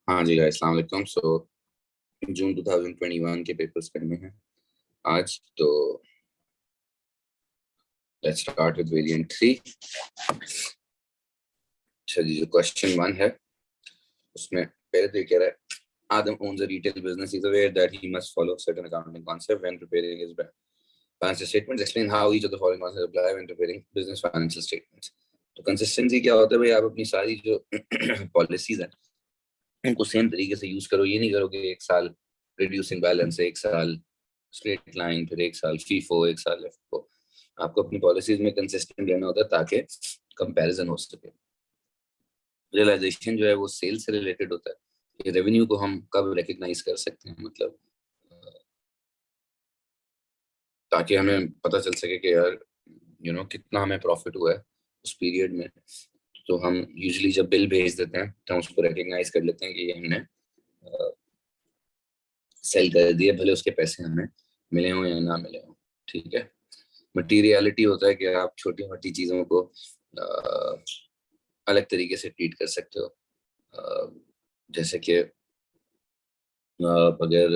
हाँ जी गाइस, अस्सलाम वालेकुम। जून 2021 के पेपर्स करने हैं आज तो। Let's start with variant 3। अच्छा जी, जो क्वेश्चन 1 है उसमें पहले तो ये कह रहा है Adam owns a retail business. He's aware that he must follow certain accounting concepts when preparing his financial statements. Explain how each of the following concepts apply when preparing business financial statements. तो consistency क्या होता है भाई? आप अपनी सारी जो policies है उनको सेम तरीके से यूज करो। ये नहीं करो कि एक साल रिड्यूसिंग बैलेंस है, एक साल स्ट्रेट लाइन, फिर एक साल फीफो, एक साल एफओ। आपको अपनी पॉलिसीज में कंसिस्टेंट रहना होता है ताकि कंपैरिजन हो सके। रियलाइजेशन जो है वो सेल से रिलेटेड होता है कि रेवेन्यू को हम कब रिकग्नाइज कर सकते हैं, मतलब ताकि हमें पता चल सके कि यार कितना हमें प्रॉफिट हुआ है उस पीरियड में। तो हम यूजुअली जब बिल भेज देते हैं तो हम उसको रिकग्नाइज कर लेते हैं कि ये हमने सेल कर दिए, भले उसके पैसे हमें मिले हों या ना मिले हों। ठीक है। मटीरियलिटी होता है कि आप छोटी मोटी चीज़ों को अलग तरीके से ट्रीट कर सकते हो। जैसे कि अगर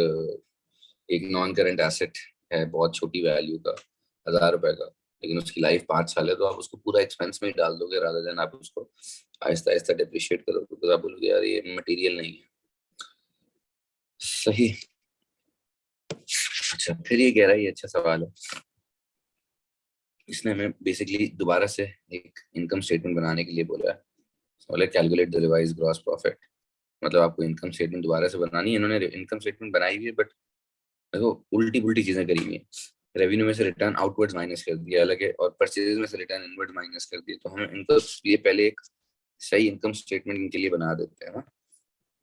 एक नॉन करंट एसेट है बहुत छोटी वैल्यू का, 1000 रुपए का, लेकिन उसकी लाइफ 5 साल है, तो आप उसको पूरा एक्सपेंस में ही डाल दोगे रादर देन आप उसको आहिस्ता आहिस्ता डिप्रिशिएट करोगे, तो आप बोलोगे यार ये मटेरियल नहीं है। सही। अच्छा, फिर ये कह रहा है, ये अच्छा सवाल है। इसने हमें बेसिकली दोबारा से एक इनकम स्टेटमेंट बनाने के लिए बोला है। बोला calculate the revise gross profit. मतलब आपको इनकम स्टेटमेंट दोबारा से बनानी है। इन्होंने इनकम स्टेटमेंट बनाई हुई है बट देखो उल्टी पुल्टी चीजें करी हुई है। रेवेन्यू में से रिटर्न आउटवर्ड्स माइनस कर दिया अलग है, और परचेजेस में से रिटर्न इनवर्ड माइनस कर दिया। तो हम इनको ये पहले एक सही इनकम स्टेटमेंट इनके लिए बना देते हैं ना,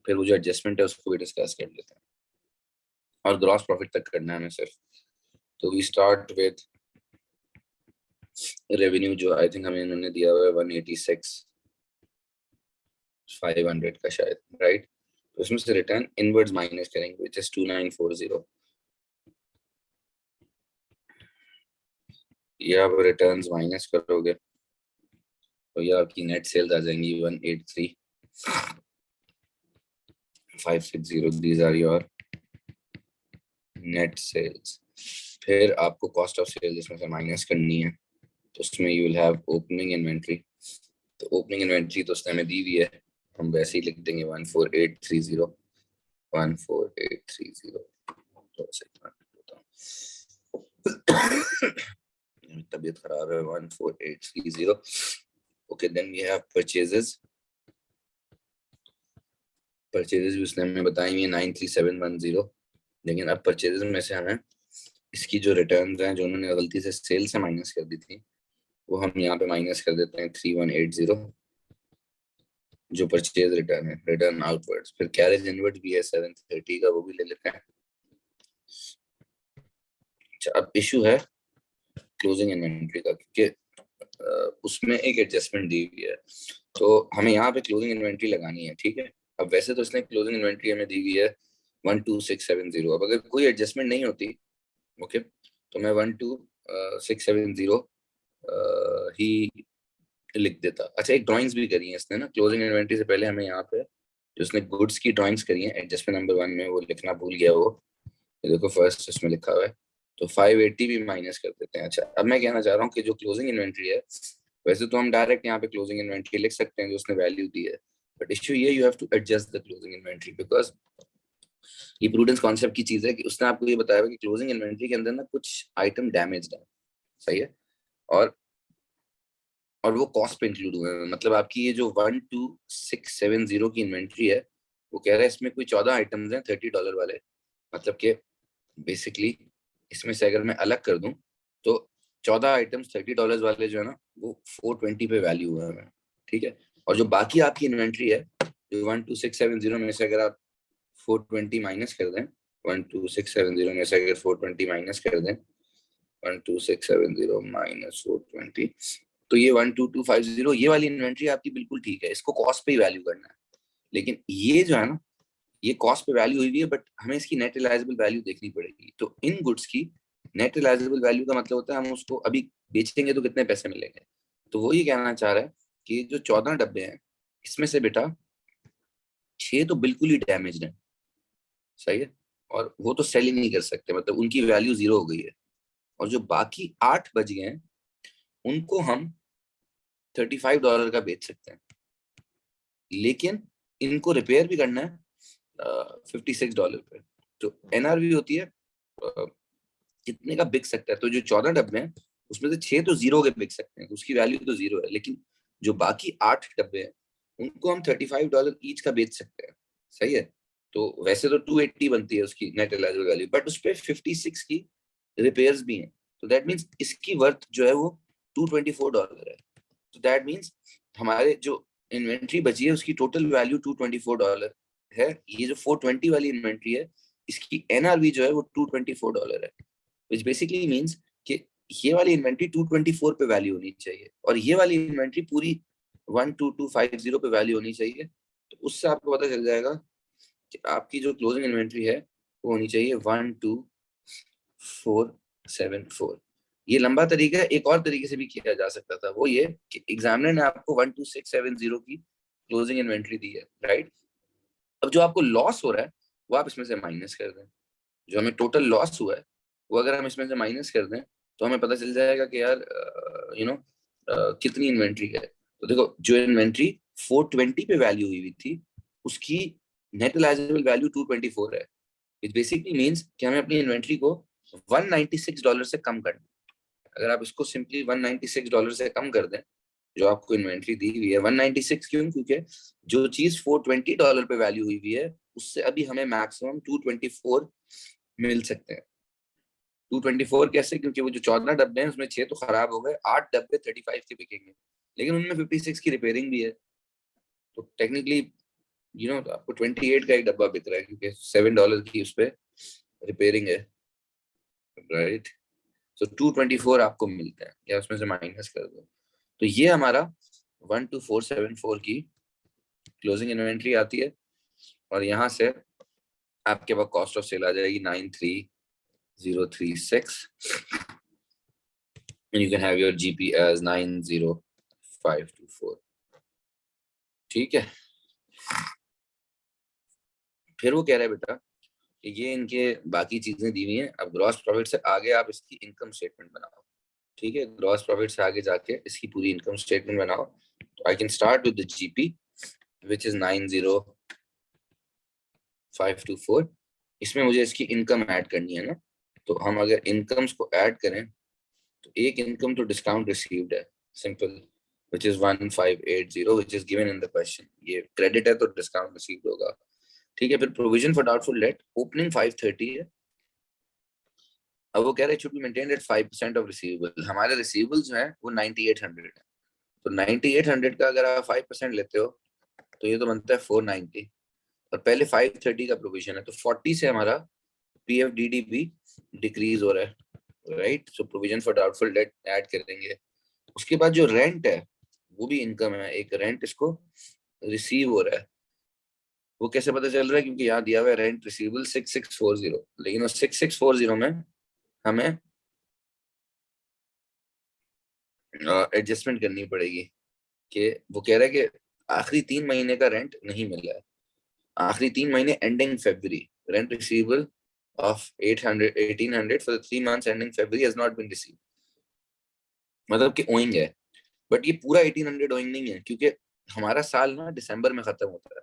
फिर वो जो एडजस्टमेंट है उसको भी डिस्कस कर लेते हैं। और ग्रॉस प्रॉफिट तक करना है हमें सिर्फ। तो वी स्टार्ट विद रेवेन्यू जो आई थिंक हमें इन्होंने दिया हुआ है 186,500 का शायद, राइट। तो उसमें से रिटर्न इनवर्ड्स माइनस करेंगे विच इज 2940। ये आप रिटर्न्स माइनस करोगे तो ये आपकी नेट सेल्स आ जाएंगी 183,560। These are your net sales. फिर आपको कॉस्ट ऑफ सेल्स इसमें से माइनस करनी है, तो उसमें you will have opening inventory. तो ओपनिंग इन्वेंट्री तो उसने हमें दी हुई है, हम वैसे ही लिख देंगे 14830। 14830 तबीयत खराब है। 14830। Okay, then we have purchases. Purchases भी उसने हमें बताई हुई है 93710। लेकिन अब परचेजेस में से हमें इसकी जो रिटर्न हैं जो उन्होंने गलती से सेल से माइनस कर दी थी वो हम यहाँ पे माइनस कर देते हैं 3180, जो परचेज रिटर्न है, रिटर्न आउटवर्ड्स। फिर कैरेज इनवर्ड भी है 730 का, वो भी ले लेते हैं। अच्छा, अब इशू है क्लोजिंग इन्वेंट्री का, क्योंकि उसमें एक एडजस्टमेंट दी हुई है, तो हमें यहाँ पे क्लोजिंग इन्वेंट्री लगानी है। ठीक है। अब वैसे तो इसने क्लोजिंग इन्वेंट्री हमें दी हुई है 12670। अब अगर कोई एडजस्टमेंट नहीं होती, ओके, तो मैं 12670 ही लिख देता। अच्छा, एक ड्राइंग्स भी करी है इसने ना क्लोजिंग इन्वेंट्री से पहले। हमें यहाँ पे जो उसने गुड्स की ड्राइंग्स करी है एडजस्टमेंट नंबर 1 में, वो लिखना भूल गया वो। ये देखो फर्स्ट इसमें लिखा हुआ है, तो 580 भी माइनस कर देते हैं। अच्छा, अब मैं कहना चाह रहा हूँ कि जो क्लोजिंग इन्वेंट्री है, वैसे तो हम डायरेक्ट यहाँ पे क्लोजिंग इन्वेंट्री लिख सकते हैं जो उसने वैल्यू दी है, बट इश्यू ये you have to adjust the closing inventory, because ये प्रूडेंस कॉन्सेप्ट की चीज है कि उसने आपको ये बताया कि क्लोजिंग इन्वेंट्री के अंदर ना कुछ आइटम डैमेज्ड है। सही है। और और वो कॉस्ट पे इंक्लूड हुए हैं। मतलब आपकी ये जो 12670 की इन्वेंट्री है, वो कह रहा है इसमें कोई 14 आइटम्स हैं $30 वाले। मतलब कि बेसिकली इसमें से अगर मैं अलग कर दूं तो 14 आइटम्स $30 वाले जो है ना वो 420 पे वैल्यू हुआ है। ठीक है। और जो बाकी आपकी इन्वेंट्री है, जो 12670 में से अगर आप 420 माइनस कर दें, 12670 में से अगर 420 माइनस कर दें, 12670 माइनस 420, तो ये 12250, ये वाली इन्वेंट्री आपकी बिल्कुल ठीक है। इसको कॉस्ट पे ही वैल्यू करना है। लेकिन ये जो है ना, ये कॉस्ट पे वैल्यू हुई है, बट हमें इसकी नेट रिलायजेबल वैल्यू देखनी पड़ेगी। तो इन गुड्स की नेट रिलायजेबल वैल्यू का मतलब होता है हम उसको अभी बेचेंगे तो कितने पैसे मिलेंगे। तो वो ये कहना चाह रहा है कि जो 14 डब्बे हैं इसमें से बेटा 6 तो बिल्कुल ही डैमेज्ड है, सही है, और वो तो सेल ही नहीं कर सकते, मतलब उनकी वैल्यू 0 हो गई है। और जो बाकी 8 बच गए हैं उनको हम $35 का बेच सकते हैं, लेकिन इनको रिपेयर भी करना है $56 पे। तो एनआरवी होती है कितने का बिक सकता है। तो जो 14 डब्बे हैं उसमें से 6 तो 0 के बिक सकते हैं, उसकी वैल्यू तो 0 है, लेकिन जो बाकी 8 डब्बे हैं उनको हम $35 ईच का बेच सकते हैं, सही है। तो वैसे तो 280 बनती है उसकी नेट रियलाइजेबल वैल्यू, बट उस पर 56 की रिपेयर्स भी हैं, तो दैट मीन्स इसकी वर्थ जो है वो $224 है। तो दैट मीन्स हमारे जो इन्वेंट्री बची है उसकी टोटल वैल्यू $224 है। ये जो 420 वाली इन्वेंट्री है इसकी एनआरवी जो है वो $224 है, विच बेसिकली मीन्स कि ये वाली इन्वेंट्री 224 पे वैल्यू होनी चाहिए और ये वाली इन्वेंट्री पूरी 12250 पे वैल्यू होनी चाहिए। तो उससे आपको पता चल जाएगा कि आपकी जो क्लोजिंग इन्वेंट्री है वो होनी चाहिए 12474। ये लंबा तरीका है, एक और तरीके से भी किया जा सकता था, वो ये कि एग्जामिनर ने आपको 12670 की क्लोजिंग इन्वेंट्री दी है, राइट। अब जो आपको लॉस हो रहा है वो आप इसमें से माइनस कर दें, जो हमें टोटल लॉस हुआ है वो अगर हम इसमें से माइनस कर दें तो हमें पता चल जाएगा कि यार कितनी इन्वेंट्री है। तो देखो जो इन्वेंट्री 420 पे वैल्यू हुई थी उसकी नेट रियलाइजेबल वैल्यू 224 है, विच बेसिकली मींस कि हमें अपनी इन्वेंट्री को $196 से कम करना। अगर आप इसको सिंपली $196 से कम कर दें, जो आपको इन्वेंट्री दी हुई है 196 क्यों, क्योंकि जो चीज $420 पे वैल्यू हुई हुई है उससे अभी हमें मैक्सिमम 224 मिल सकते हैं। 224 कैसे, क्योंकि वो जो 14 डब्बे हैं उसमें 6 तो खराब हो गए, 8 डब्बे 35 के बिकेंगे, लेकिन उनमें 56 की रिपेयरिंग भी है। तो टेक्निकली तो आपको 28 का एक डब्बा बिक रहा है क्योंकि $7 की उस पर रिपेयरिंग है, राइट। तो 224 आपको मिलते हैं, या उसमें से माइनस कर दो। तो ये हमारा 12474 की क्लोजिंग इन्वेंट्री आती है, और यहाँ से आपके पास कॉस्ट ऑफ सेल आ जाएगी 93036 and you can have your GP as 90524। ठीक है। फिर वो कह रहा है बेटा कि ये इनके बाकी चीजें दी हुई हैं, अब ग्रॉस प्रॉफिट से आगे आप इसकी इनकम स्टेटमेंट बनाओ। ठीक है, ग्रॉस प्रॉफिट से आगे जाके इसकी पूरी इनकम स्टेटमेंट बनाओ। तो I can start with the GP which is 90524। इसमें मुझे इसकी इनकम ऐड करनी है ना, तो हम अगर इनकम्स को ऐड करें तो एक इनकम तो डिस्काउंट रिसीव्ड है, simple, which is 1580 which is given in the question। ये क्रेडिट है तो डिस्काउंट रिसीव्ड होगा। ठीक है, फिर provision for doubtful debt opening 530 है। अब वो कह रहे should be maintained eight 5% of receivable. हमारे रिसीवेबल जो है वो 9800 है, तो 9800 का अगर आप 5% लेते हो तो ये तो बनता है 490, और पहले 530 का प्रोविजन है, तो 40 से हमारा पीएफडीडी भी डिक्रीज हो रहा है, right. So provision for doubtful debt add करेंगे। उसके बाद जो रेंट है वो भी इनकम है, एक रेंट इसको रिसीव हो रहा है। वो कैसे पता चल रहा है, क्योंकि यहाँ दिया हुआ है रेंट रिसीवेबल 6640, लेकिन उस 6640 में हमें एडजस्टमेंट करनी पड़ेगी कि वो कह रहा है कि आखिरी 3 महीने का रेंट नहीं मिल रहा है, आखिरी 3 महीने ending February, rent receivable of 1800 for the 3 months ending February has not been received, मतलब कि ओइंग है। बट ये पूरा 1800 ओइंग नहीं है, क्योंकि हमारा साल ना दिसंबर में खत्म होता है,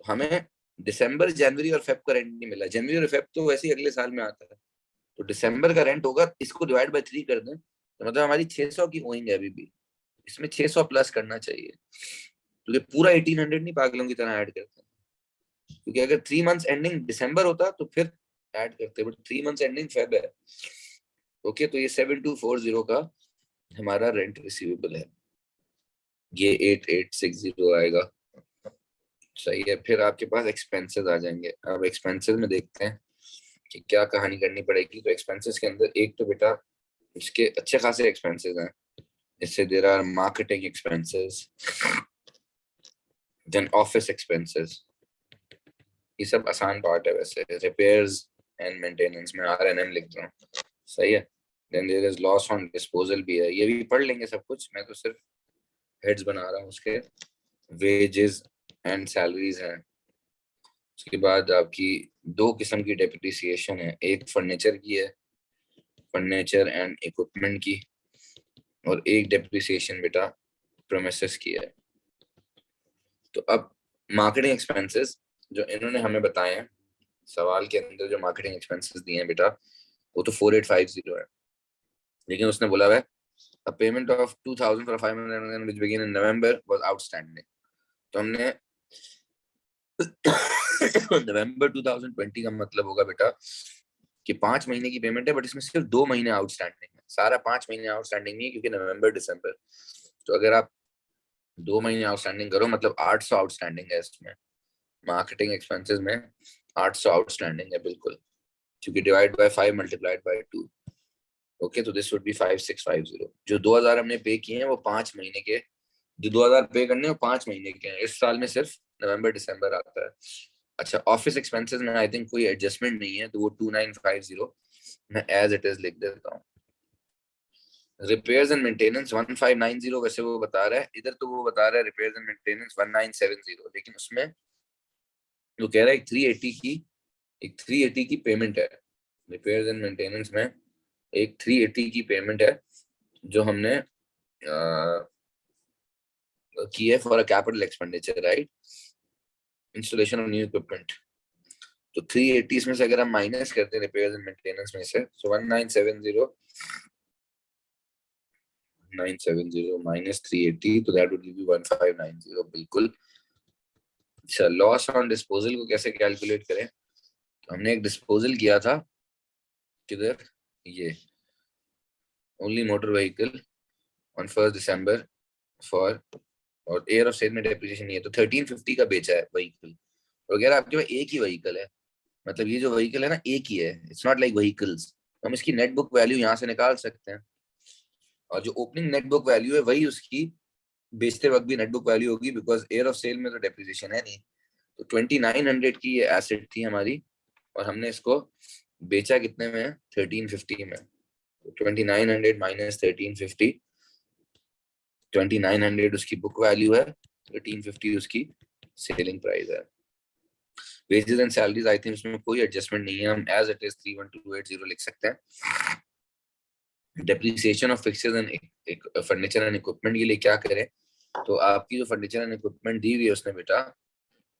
तो हमें दिसंबर, जनवरी और फेब का रेंट नहीं मिला। जनवरी और फेब तो वैसे ही अगले साल में आता है, तो दिसंबर का रेंट होगा, इसको डिवाइड बाय 3 कर दें तो मतलब हमारी 600 की ओइंग है अभी भी, इसमें 600 प्लस करना चाहिए, क्योंकि पूरा 1800 नहीं पागलों की तरह ऐड करते हैं, क्योंकि अगर 3 मंथ्स एंडिंग दिसंबर होता तो फिर ऐड करते, बट 3 मंथ्स एंडिंग फेब है। ओके, तो ये 7240 का हमारा रेंट रिसीवेबल है, ये 8860 आएगा, सही है। फिर आपके पास एक्सपेंसेस आ जाएंगे। अब एक्सपेंसेस में देखते हैं कि क्या कहानी करनी पड़ेगी। तो एक्सपेंसेस के अंदर एक तो बेटा इसके अच्छे खासे एक्सपेंसेस हैं, इससे there are marketing expenses, then office expenses, ये सब आसान पार्ट है वैसे। रिपेयर्स एंड मेंटेनेंस में आरएनएम लिख रहा हूँ, सही है। Then there is loss on disposal भी है, ये भी पढ़ लेंगे सब कुछ, मैं तो सिर्फ हेड्स बना रहा हूँ उसके। वेजेस एंड सैलरीज हैं, उसके बाद आपकी दो किस्म की डेप्रिसिएशन है, एक फर्नीचर की है, फर्नीचर एंड इक्विपमेंट की, और एक डेप्रिसिएशन बेटा प्रेमिसेस की है। तो अब मार्केटिंग एक्सपेंसेस जो इन्होंने हमें बताए हैं सवाल के अंदर, जो मार्केटिंग एक्सपेंसेस दिए हैं बेटा वो तो 4850 है, लेकिन उसने बोला है a payment of 2000 for a 500 which began in November was outstanding। तो हमने नवंबर 2020 का मतलब होगा बेटा कि 5 महीने की पेमेंट है, बट इसमें सिर्फ 2 महीने आउटस्टैंडिंग है, सारा 5 महीने आउटस्टैंडिंग नहीं है क्योंकि नवंबर दिसंबर। तो अगर आप 2 महीने आउटस्टैंडिंग करो मतलब 800 आउटस्टैंडिंग है इसमें, मार्केटिंग एक्सपेंसेस में 800 आउटस्टैंडिंग है बिल्कुल, क्योंकि divide by 5 multiplied by 2। Okay, तो दिस वुड बी 5650। जो 2000 हमने पे किए हैं वो 5 महीने के, जो 2000 पे करने हैं वो 5 महीने के हैं, इस साल में सिर्फ नवंबर दिसंबर आता है। अच्छा, ऑफिस एक्सपेंसेस में आई थिंक कोई एडजस्टमेंट नहीं है, तो वो 2950 मैं एज इट इज लिख देता हूँ। रिपेयर्स एंड मेंटेनेंस 1590 वैसे वो बता रहा है, इधर तो वो बता रहा है रिपेयर्स एंड मेंटेनेंस 1970, लेकिन उसमें वो कह रहा है एक 380 की पेमेंट है। रिपेयर्स एंड मेंटेनेंस में एक 380 की पेमेंट है जो हमने की है for a capital expenditure, right, installation of new equipment. तो 380 इसमें से अगर हम माइनस करते हैं रिपेयर्स एंड मेंटेनेंस में से, सो 1970 माइनस 380, तो दैट वुड गिव यू 1590 बिल्कुल। अच्छा, लॉस ऑन डिस्पोजल को कैसे कैलकुलेट करें? तो हमने एक डिस्पोजल किया था किधर, ये only motor vehicle on 1 December for, और एयर ऑफ सेल में डेप्रिसिएशन नहीं है, तो 1350 का बेचा है व्हीकल वगैरह। आपके पास एक ही व्हीकल है, मतलब ये जो व्हीकल है ना एक ही है, इट्स नॉट लाइक व्हीकल्स। हम इसकी नेट बुक वैल्यू यहाँ से निकाल सकते हैं, और जो ओपनिंग नेट बुक वैल्यू है वही उसकी बेचते वक्त भी नेट बुक वैल्यू होगी, बिकॉज एयर ऑफ सेल में तो डेप्रिसिएशन है नहीं। तो 2900 की ये एसेट थी हमारी, और हमने इसको बेचा कितने में? 1350 में। तो 2900 माइनस 1350, 2900 उसकी बुक वैल्यू है, 1350 उसकी सेलिंग प्राइस है। Wages and salaries I think उसमें कोई एडजस्टमेंट नहीं है, हम एज इट इज 31280 लिख सकते हैं। Depreciation of fixes and furniture and equipment के लिए क्या करें? तो आपकी जो फर्नीचर एंड इक्विपमेंट दी हुई है उसने बेटा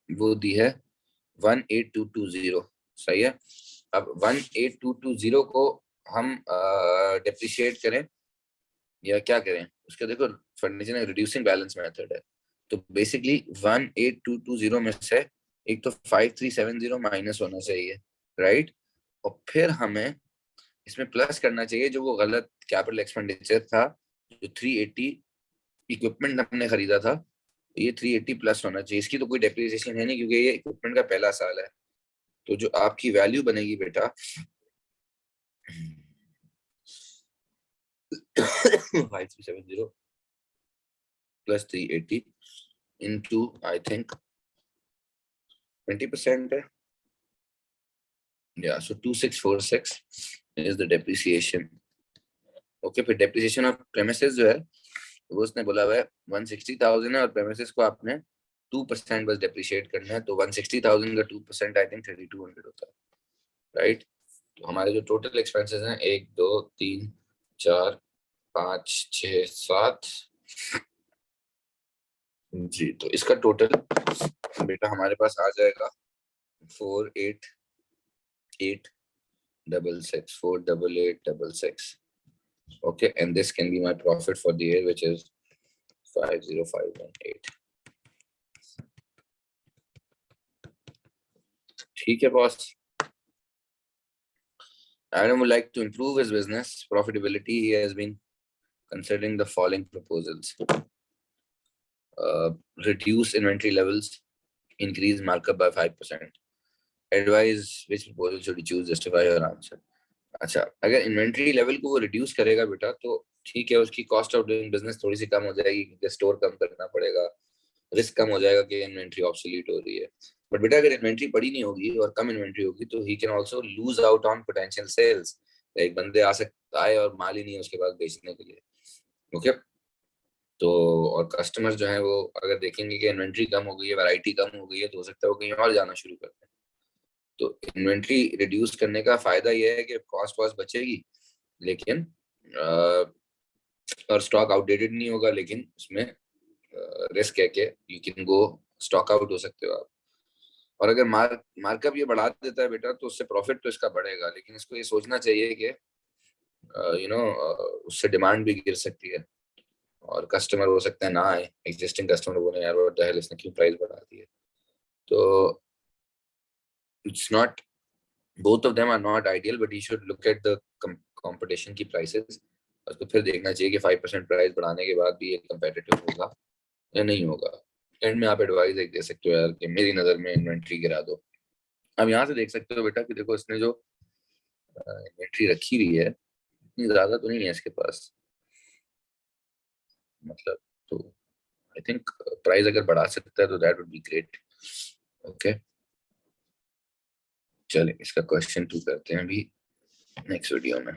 वो दी है 18220, सही है। अब 18220 को हम डेप्रिशिएट करें या क्या करें उसका, देखो फर्नीचर में रिड्यूसिंग बैलेंस मेथड है, तो बेसिकली 18220 में से एक तो 5370 माइनस होना चाहिए, राइट, और फिर हमें इसमें प्लस करना चाहिए जो वो गलत कैपिटल एक्सपेंडिचर था, जो 380 इक्विपमेंट हमने खरीदा था, ये 380 प्लस होना चाहिए। इसकी तो कोई डेप्रिसिएशन है नहीं क्योंकि ये इक्विपमेंट का पहला साल है। तो जो आपकी वैल्यू बनेगी बेटा 5370 प्लस 380 into I think 20% है, yeah, so 2646 is the depreciation। Okay, फिर डेप्रिसिएशन ऑफ प्रेमिसेस जो है वो उसने बोला हुआ है 160,000 है, और प्रेमिसेस को आपने 2% बस डेप्रिशिएट करना है, तो 160,000 का 2% आई थिंक 3200 होता है, राइट। तो हमारे जो टोटल एक्सपेंसेस हैं 1 2 3 4 5 6 7 जी, तो इसका टोटल बेटा हमारे पास आ जाएगा 48866 48866। Okay, and this can be my profit for the year, which is 50518। ठीक है boss. Adam would like to improve his business profitability. He has been considering the following proposals: reduce inventory levels, increase markup by 5%. Advise which proposal should you choose, justify your answer। अच्छा, अगर inventory level को वो reduce करेगा बेटा तो ठीक है, उसकी कॉस्ट ऑफ डूइंग बिजनेस थोड़ी सी कम हो जाएगी क्योंकि स्टोर कम करना पड़ेगा, रिस्क कम हो जाएगा कि इन्वेंट्री ऑब्सोलीट हो रही है। बट बेटा अगर इन्वेंट्री बड़ी नहीं होगी और कम इन्वेंट्री होगी तो he can also lose out on potential sales. एक बंदे आ सकता है और माल ही नहीं है उसके पास बेचने के लिए, ओके। तो और कस्टमर्स जो है वो अगर देखेंगे कि इन्वेंट्री कम हो गई है, वैरायटी कम हो गई है, तो हो सकता है वो कहीं और जाना शुरू कर दें। तो इन्वेंट्री रिड्यूस करने का फायदा ये है कि कॉस्ट वॉस्ट बचेगी, लेकिन और स्टॉक आउटडेटेड नहीं होगा, लेकिन उसमें रिस्क है कि you can go stock out हो सकते हो आप। और अगर मार्कअप ये बढ़ा देता है बेटा, तो उससे प्रॉफिट तो इसका बढ़ेगा, लेकिन इसको ये सोचना चाहिए कि उससे डिमांड भी गिर सकती है और कस्टमर हो सकता है ना आए, एग्जिस्टिंग कस्टमर बोले यार व्हाट द हेल, इसने क्यों प्राइस बढ़ा दी है। तो it's not, both of them are not ideal, but you should look at the competition की prices, उसको फिर देखना चाहिए कि 5% प्राइस बढ़ाने के बाद भी ये competitive होगा या नहीं होगा। एंड में आप एडवाइस एक दे सकते हो यार कि मेरी नज़र में इन्वेंट्री गिरा दो। अब यहाँ से देख सकते हो बेटा कि देखो इसने जो इन्वेंट्री रखी हुई है इतनी ज़्यादा तो नहीं है इसके पास, मतलब, तो आई थिंक प्राइस अगर बढ़ा सकता है तो that would be great. Okay, चलिए इसका क्वेश्चन 2 करते हैं अभी नेक्स्ट वीडियो में।